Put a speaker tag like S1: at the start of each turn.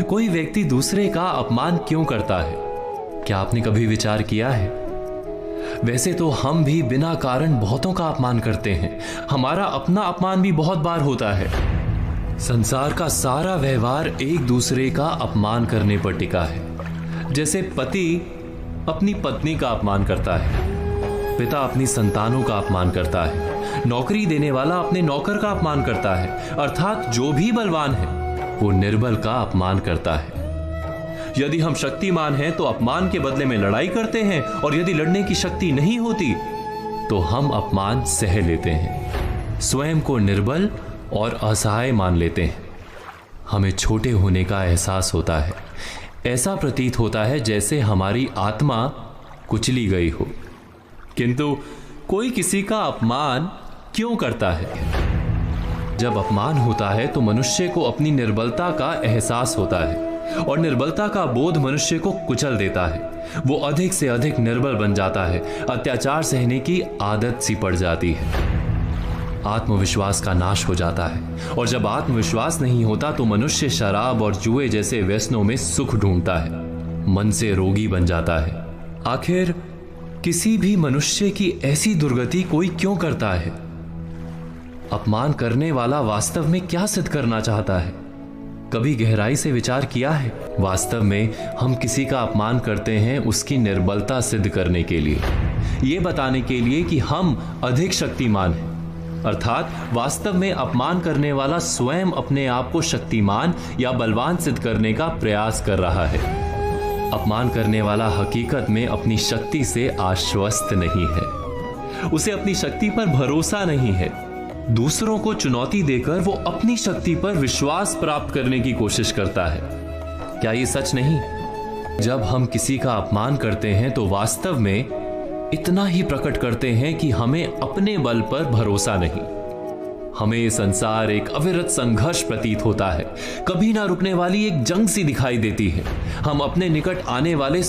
S1: कोई व्यक्ति दूसरे का अपमान क्यों करता है? क्या आपने कभी विचार किया है? वैसे तो हम भी बिना कारण बहुतों का अपमान करते हैं। हमारा अपना अपमान भी बहुत बार होता है। संसार का सारा व्यवहार एक दूसरे का अपमान करने पर टिका है। जैसे पति अपनी पत्नी का अपमान करता है, पिता अपनी संतानों का अपमान करता है, नौकरी देने वाला अपने नौकर का अपमान करता है, अर्थात जो भी बलवान है वो निर्बल का अपमान करता है। यदि हम शक्तिमान हैं तो अपमान के बदले में लड़ाई करते हैं, और यदि लड़ने की शक्ति नहीं होती तो हम अपमान सह लेते हैं, स्वयं को निर्बल और असहाय मान लेते हैं। हमें छोटे होने का एहसास होता है। ऐसा प्रतीत होता है जैसे हमारी आत्मा कुचली गई हो। किंतु कोई किसी का अपमान क्यों करता है? जब अपमान होता है तो मनुष्य को अपनी निर्बलता का एहसास होता है, और निर्बलता का बोध मनुष्य को कुचल देता है। वो अधिक से अधिक निर्बल बन जाता है, अत्याचार सहने की आदत सी पड़ जाती है, आत्मविश्वास का नाश हो जाता है। और जब आत्मविश्वास नहीं होता तो मनुष्य शराब और जुए जैसे व्यसनों में सुख ढूंढता है, मन से रोगी बन जाता है। आखिर किसी भी मनुष्य की ऐसी दुर्गति कोई क्यों करता है? अपमान करने वाला वास्तव में क्या सिद्ध करना चाहता है? कभी गहराई से विचार किया है? वास्तव में हम किसी का अपमान करते हैं उसकी निर्बलता सिद्ध करने के लिए, ये बताने के लिए कि हम अधिक शक्तिमान हैं। अर्थात वास्तव में अपमान करने वाला स्वयं अपने आप को शक्तिमान या बलवान सिद्ध करने का प्रयास कर रहा है। अपमान करने वाला हकीकत में अपनी शक्ति से आश्वस्त नहीं है, उसे अपनी शक्ति पर भरोसा नहीं है। दूसरों को चुनौती देकर वो अपनी शक्ति पर विश्वास प्राप्त करने की कोशिश करता है। क्या ये सच नहीं? जब हम किसी का अपमान करते हैं तो वास्तव में इतना ही प्रकट करते हैं कि हमें अपने बल पर भरोसा नहीं। हमें ये संसार एक अविरत संघर्ष प्रतीत होता है, कभी ना रुकने वाली एक जंग सी दिखाई देती है। हम अपने निकट आने वाले